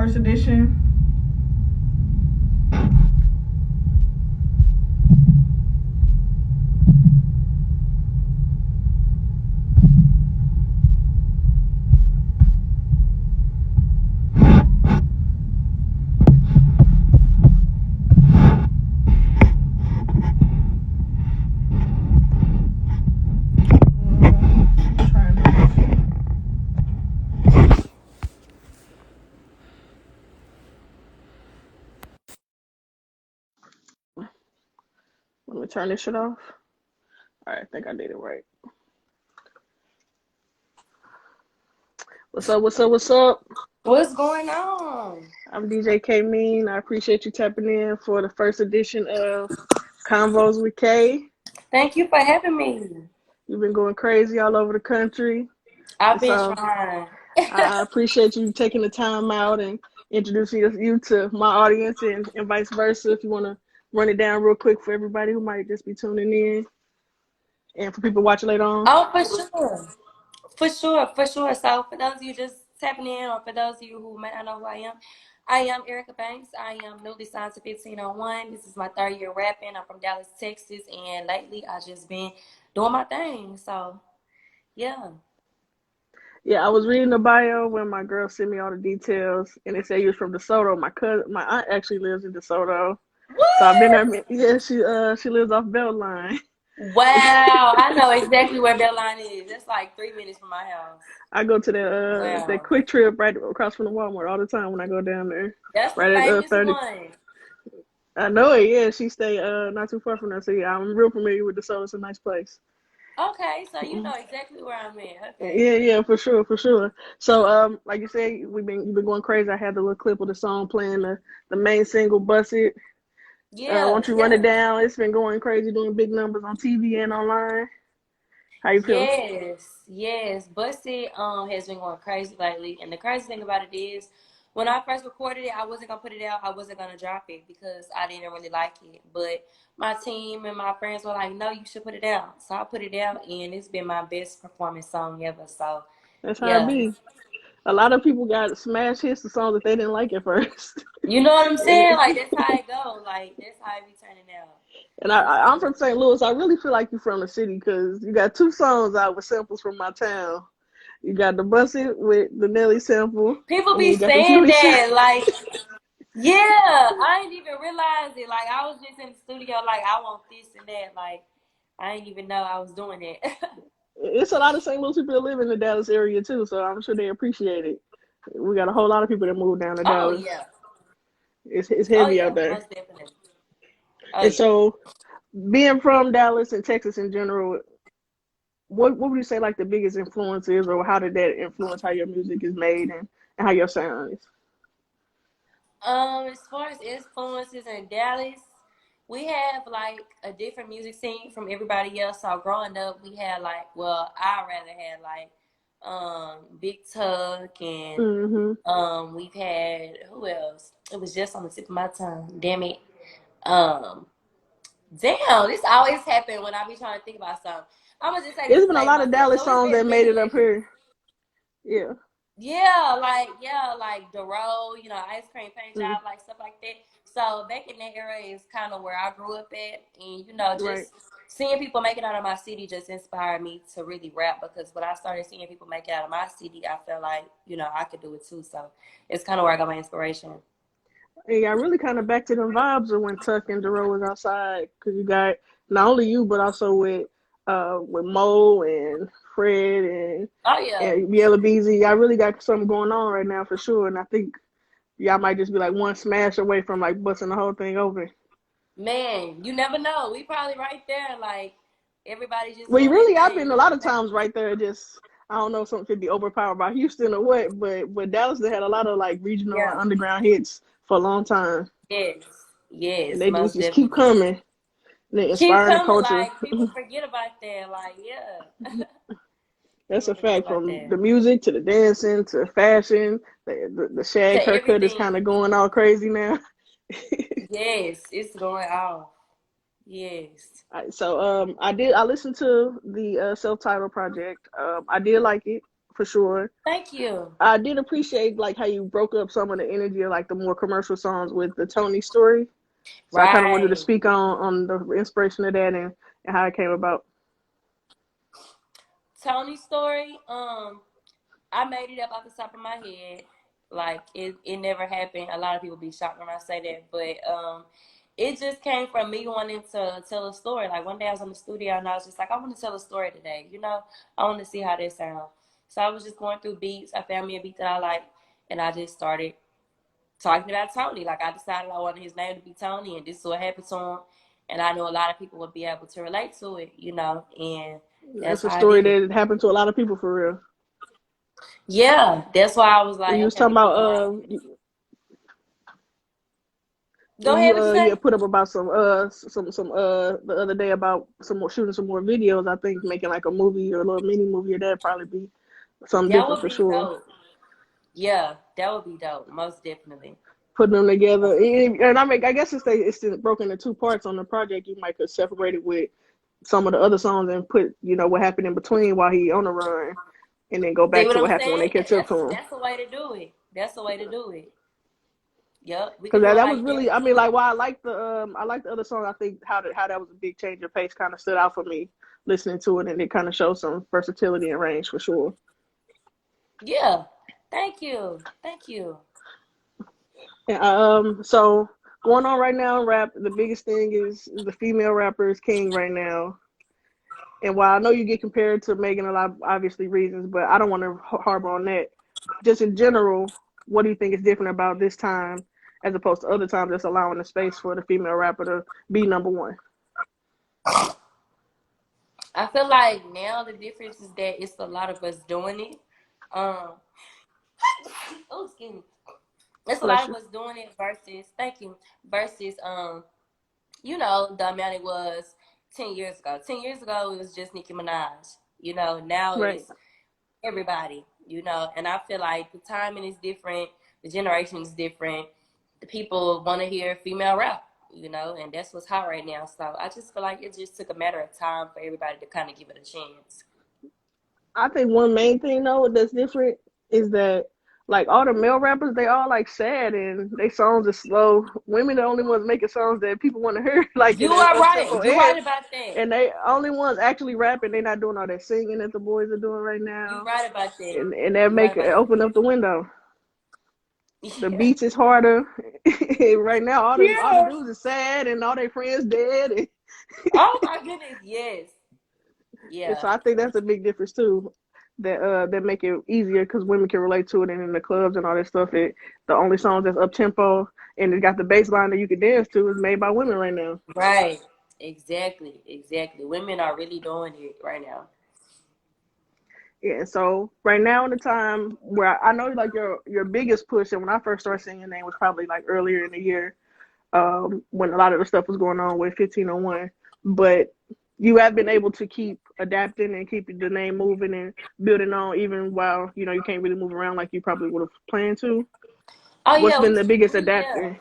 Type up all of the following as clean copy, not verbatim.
first edition. Let me turn this shit off. All right, I think I did it right. What's up? What's up? What's up? What's going on? I'm DJ K Mean. I appreciate you tapping in for the first edition of Convos with K. Thank you for having me. You've been going crazy all over the country. I've been So trying. I appreciate you taking the time out and introducing you to my audience and vice versa. If you want to run it down real quick for everybody who might just be tuning in and for people watching later on. Oh, for sure. For sure. So for those of you just tapping in, or for those of you who may not know who I am Erica Banks. I am newly signed to 1501. This is my third year rapping. I'm from Dallas, Texas, and lately I just been doing my thing. So yeah. Yeah, I was reading the bio when my girl sent me all the details, and it said you was from DeSoto. My aunt actually lives in DeSoto, so I've been What? there. Yeah, she lives off Beltline. Wow. I know exactly where Belline is. That's like 3 minutes from my house. I go to that Wow. Quick Trip right across from the Walmart all the time when I go down there. That's the Right at famous 30. one. I know it. Yeah, she stay not too far from there. So yeah, I'm real familiar with DeSoto. It's a nice place. Okay, so you know exactly where I'm at. Okay. Yeah, for sure, for sure. So, like you said, you've been going crazy. I had the little clip of the song playing the main single, "Bust It." Yeah, Won't you run it yeah. down? It's been going crazy, doing big numbers on TV and online. How you feel? Yes. Busted has been going crazy lately. And the crazy thing about it is when I first recorded it, I wasn't gonna put it out. I wasn't gonna drop it because I didn't really like it. But my team and my friends were like, no, you should put it out. So I put it out and it's been my best performance song ever. So That's how it yeah. be. A lot of people got smash hits the songs that they didn't like at first. You know what I'm saying? and Like that's how it go. Like that's how it be turning out. I'm from St. Louis. I really feel like you're from the city because you got two songs out with samples from my town. You got the "Bust It" with the Nelly sample, People and then be you got the saying Huey sample. that, like, yeah, I ain't even realize it. Like, I was just in the studio, like, I want this and that. Like, I didn't even know I was doing it. It's a lot of St. Louis people that live in the Dallas area too, so I'm sure they appreciate it. We got a whole lot of people that moved down to Oh Dallas. yeah, It's oh heavy yeah, out there. most definitely. Oh And yeah. so, being from Dallas and Texas in general, what would you say like the biggest influence is, or how did that influence how your music is made and how your sound is? As far as influences in Dallas, we have like a different music scene from everybody else. So growing up, we had like, well, I rather had like, Big Tuck and Mm-hmm. we've had who else? It was just on the tip of my tongue. Damn it. Um, Damn, this always happen when I be trying to think about something. I'm gonna just say this There's to been a save lot of myself. Dallas So it's songs been that made it up many. here. Yeah. Yeah, like Duro, ice cream paint Mm-hmm. job, like stuff like that. So back in that era is kind of where I grew up at, and Right. just seeing people make it out of my city just inspired me to really rap because when I started seeing people make it out of my city, I felt like I could do it too. So it's kind of where I got my inspiration. And yeah, really kind of back to them vibes of when Tuck and Dero was outside, because you got not only you but also with Mo and Fred Oh yeah. and Yella Beezy. I really got something going on right now for sure, and I think y'all might just be like one smash away from like busting the whole thing open. Man, you never know. We probably right there, like everybody just Well, you doing their really, I've thing, been a lot of times right there. Just I don't know if something could be overpowered by Houston or what, but Dallas they had a lot of like regional and Yeah. underground hits for a long time, Yes. and Yes, they most just keep definitely. coming. And they Keep inspiring the coming, culture. like people forget about that. Like, yeah. That's People a forget fact. about From that. the music to the dancing to fashion, the To shag haircut is kind everything. of going all crazy now. Yes, it's going off. Yes. So I listened to the self-titled project. I did like it for sure. Thank you. I did appreciate like how you broke up some of the energy of like the more commercial songs with the Tony story. So I kind of wanted to Right. speak on the inspiration of that and how it came about. Tony's story, I made it up off the top of my head. Like it never happened. A lot of people be shocked when I say that, but it just came from me wanting to tell a story. Like one day I was in the studio and I was just like, I want to tell a story today. I want to see how this sounds. So I was just going through beats. I found me a beat that I like, and I just started talking about Tony. Like I decided I wanted his name to be Tony, and this is what happened to him. And I know a lot of people would be able to relate to it, and that's That's a how I story did it. that happened to a lot of people for real. Yeah, that's why I was like, You was okay, talking let me about come out. Go you ahead, what you you say? had put up about some the other day about some more shooting some more videos. I think making like a movie or a little mini movie or that'd probably be something That different would for be sure. dope. Yeah, that would be dope. Most definitely. Putting them together, Most definitely. and I guess since it's broken into two parts on the project, you might could separate it with some of the other songs and put what happened in between while he on the run, and then go See back what to what I'm happened when they saying? catch up That's to him. that's the way to do it. That's the way to do it. Yep, we Because could do it that was like really, that. I mean, like while I like the other song, I think how that was a big change of pace kind of stood out for me listening to it, and it kind of showed some versatility and range for sure. Yeah. Thank you. Thank you. And, so going on right now in rap, the biggest thing is the female rapper is king right now. And while I know you get compared to Megan a lot, of obviously reasons, but I don't want to harbor on that. Just in general, what do you think is different about this time as opposed to other times that's allowing the space for the female rapper to be number one? I feel like now the difference is that it's a lot of us doing it. Um oh excuse me. It's a lot Bless of you. us doing it versus thank you. Versus the amount it was 10 years ago. 10 years ago it was just Nicki Minaj. Now Right. it's everybody, and I feel like the timing is different, the generation is different. The people want to hear female rap, and that's what's hot right now. So I just feel like it just took a matter of time for everybody to kind of give it a chance. I think one main thing though that's different is that like all the male rappers, they all like sad and they songs are slow. Women are the only ones making songs that people want to hear, like in You a are up right. tempo, You're right about that. and they only ones actually rapping. They not doing all that singing that the boys are doing right You're now, right about that. and that You're right make about it open up the window. that. The Yeah. beats is harder right now. All the Yeah. dudes are sad and all their friends dead, Oh my goodness. Yes. and Yeah. so I think that's a big difference too. That make it easier because women can relate to it, and in the clubs and all that stuff, the only songs that's up tempo and it got the bass line that you can dance to is made by women right now. Right. Exactly. Exactly. Women are really doing it right now. Yeah, so right now in the time where I know like your biggest push, and when I first started singing your name was probably like earlier in the year, when a lot of the stuff was going on with 1501. But you have been able to keep adapting and keep the name moving and building on, even while you can't really move around like you probably would have planned to. Oh What's yeah, been the biggest yeah. adapting?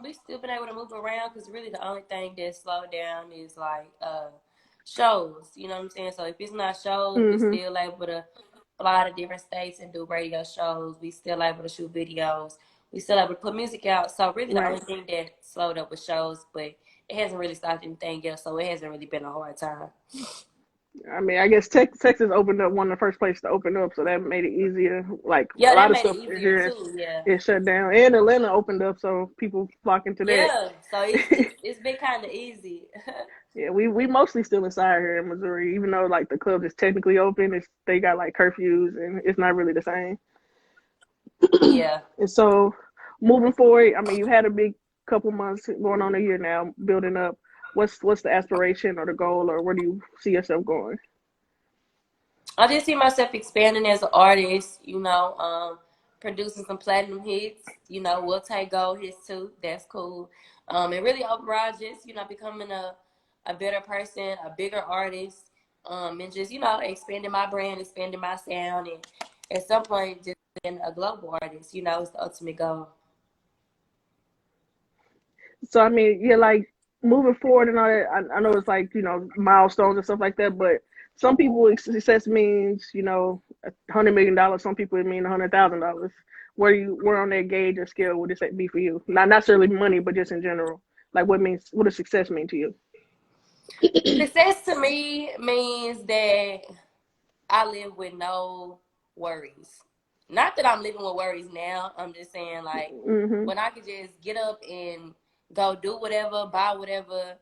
We still been able to move around because really the only thing that slowed down is like shows. You know what I'm saying? So if it's not shows, we Hmm. still able to fly to different states and do radio shows. We still able to shoot videos. We still able to put music out. So really the only Right. thing that slowed up was shows, but it hasn't really stopped anything else. So it hasn't really been a hard time. I mean, I guess Texas opened up one of the first places to open up, so that made it easier. Like a Yeah, lot that of made it stuff easier here too. Yeah. is shut down, and Atlanta opened up, so people flocking to that. Yeah. So it's been kind of easy. Yeah, we mostly still inside here in Missouri, even though like the club is technically open. They got like curfews, and it's not really the same. Yeah. And so moving forward, I mean, you had a big couple months going on a year now building up. What's the aspiration or the goal, or where do you see yourself going? I just see myself expanding as an artist, producing some platinum hits. We'll take gold hits too. That's cool. And really overall just, becoming a better person, a bigger artist, and just, expanding my brand, expanding my sound, and at some point just being a global artist, is the ultimate goal. So I mean, yeah, like moving forward and all that. I know it's like milestones and stuff like that, but some people success means, $100 million. Some people it mean $100,000. Where on that gauge or scale would this be for you? Not necessarily money, but just in general. Like what does success mean to you? Success to me means that I live with no worries. Not that I'm living with worries now. I'm just saying, like, Hmm. when I could just get up and go do whatever, buy whatever.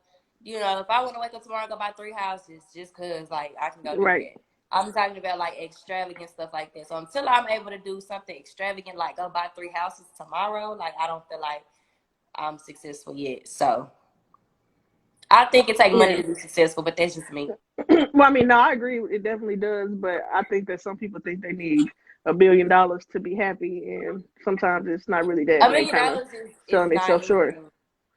If I want to wake up tomorrow and go buy 3 houses, just because, like, I can go do Right. that. I'm talking about, like, extravagant stuff like that. So until I'm able to do something extravagant, like go buy 3 houses tomorrow, like, I don't feel like I'm successful yet. So I think it takes money Yeah. to be successful, but that's just me. Well, I mean, no, I agree. It definitely does, but I think that some people think they need $1 billion to be happy, and sometimes it's not really that, A and they million kind of dollars is selling not themselves short. anything.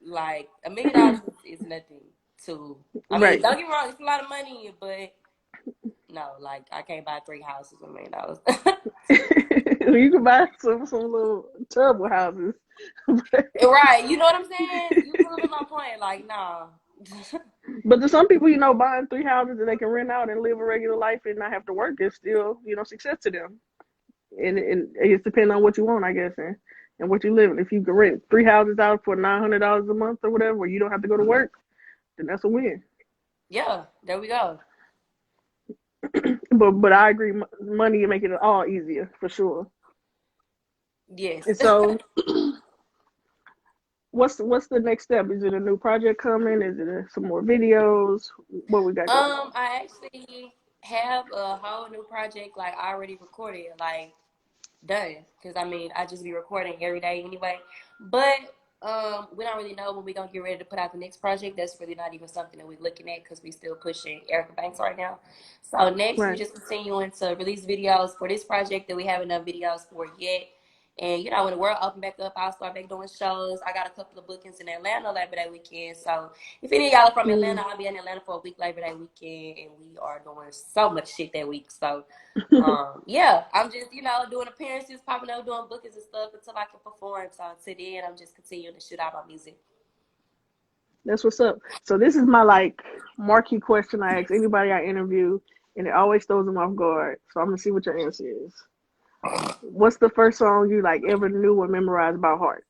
Like $1 million is nothing to. I mean, Right. don't get me wrong, it's a lot of money, but no, like I can't buy 3 houses with $1 million. You can buy some little terrible houses. Right? You know what I'm saying? You proving my point. Like, nah. But to some people, buying 3 houses that they can rent out and live a regular life and not have to work is still, success to them. And it just depends on what you want, I guess, and what you live in. If you can rent 3 houses out for $900 a month or whatever, where you don't have to go to work, then that's a win. Yeah, there we go. But I agree, money making it all easier for sure. Yes. And so, what's the next step? Is it a new project coming? Is it some more videos? What we got going on? I actually have a whole new project like I already recorded, like done. Because I mean, I just be recording every day anyway. But we don't really know when we're gonna get ready to put out the next project. That's really not even something that we're looking at because we still pushing Erica Banks right now. So next, we Right. just continuing to release videos for this project that we haven't done videos for yet. And when the world open back up, I'll start back doing shows. I got a couple of bookings in Atlanta Labor Day weekend. So if any of y'all are from Mm. Atlanta, I'll be in Atlanta for a week Labor Day weekend, and we are doing so much shit that week. So yeah, I'm just, doing appearances, popping up, doing bookings and stuff until I can perform. So until then, I'm just continuing to shoot out my music. That's what's up. So this is my like marquee question I ask anybody I interview, and it always throws them off guard. So I'm gonna see what your answer is. What's the first song you like ever knew or memorized by heart?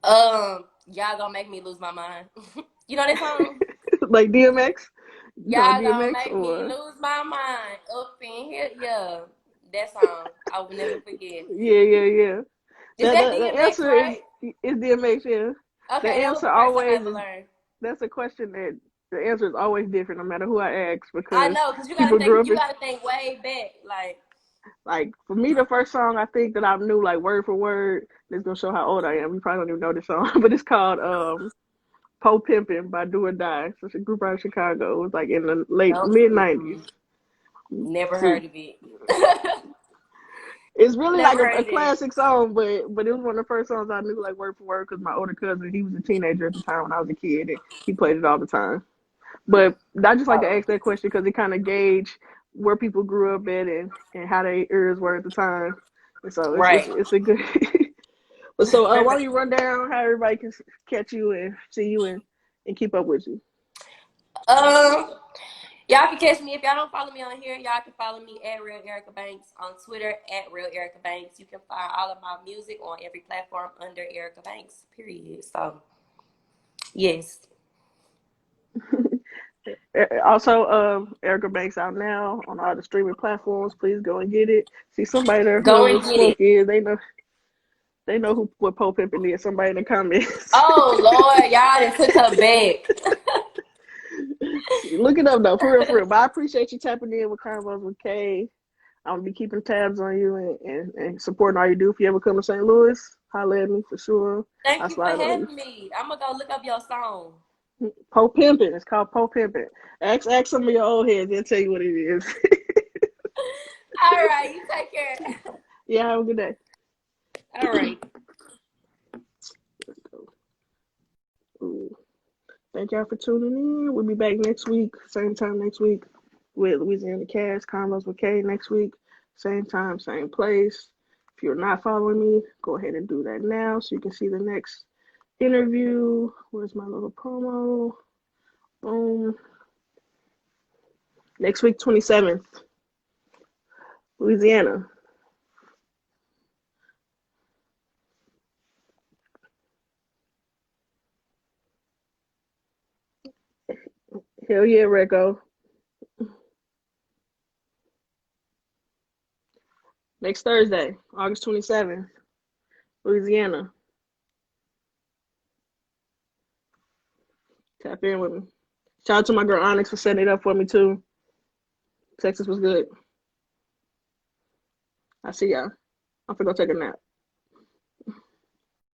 Y'all gonna make me lose my mind. You know that song? Like DMX? You talking about Y'all gonna DMX make me or lose my mind up in here. Yeah, that song I will never forget. yeah. Is that The DMX, answer right? is DMX. Yeah. The Okay, that was answer the first song I always ever is. learned. That's a question that the answer is always different no matter who I ask I because know, cause you gotta people think, grew up in way back. like for me the first song I think that I knew like word for word. It's gonna show how old I am. You probably don't even know this song, but it's called Po Pimpin' by Do or Die. So it's a group out of Chicago. It was like in the late Nope, mid 90s. never See, heard of it. it's really like Never heard a of it. classic song, but it was one of the first songs I knew like word for word because my older cousin he was a teenager at the time when I was a kid and he played it all the time. But I just like to Oh, ask that question because it kind of gauge where people grew up at and how their ears were at the time. And so right. it's a good. But so why don't you run down how everybody can catch you and see you and keep up with you? um, y'all can catch me if y'all don't follow me on here. Y'all can follow me at Real Erica Banks on Twitter at Real Erica Banks. You can find all of my music on every platform under Erica Banks. Period. So yes. Also, Erica Banks out now on all the streaming platforms. Please go and get it. See somebody there Go whoever and get it. Smoke is, they know who what Pope Pimpin' is. Somebody in the comments. Oh Lord, y'all done took her back. Look it up though, for real, for real. But I appreciate you tapping in with Convos with Kay. I'm gonna be keeping tabs on you and supporting all you do. If you ever come to St. Louis, holla at me for sure. Thank I'll you for slide on you. having me. I'm gonna go look up your song. Pope Pimpin'. It's called Pope Pimpin'. Ask some of your old heads. They'll tell you what it is. All right, you take care. Yeah, have a good day. All right. Ooh. Thank y'all for tuning in. We'll be back next week, same time next week with Louisiana Cash, Convos with Kay next week, same time, same place. If you're not following me, go ahead and do that now so you can see the next interview. Where's my little promo? Um, next week, 27th, Louisiana. Hell yeah, Rico. Next Thursday, August 27th, Louisiana. Tap in with me. Shout out to my girl Onyx for setting it up for me too. Texas was good. I see y'all. I'm gonna go take a nap.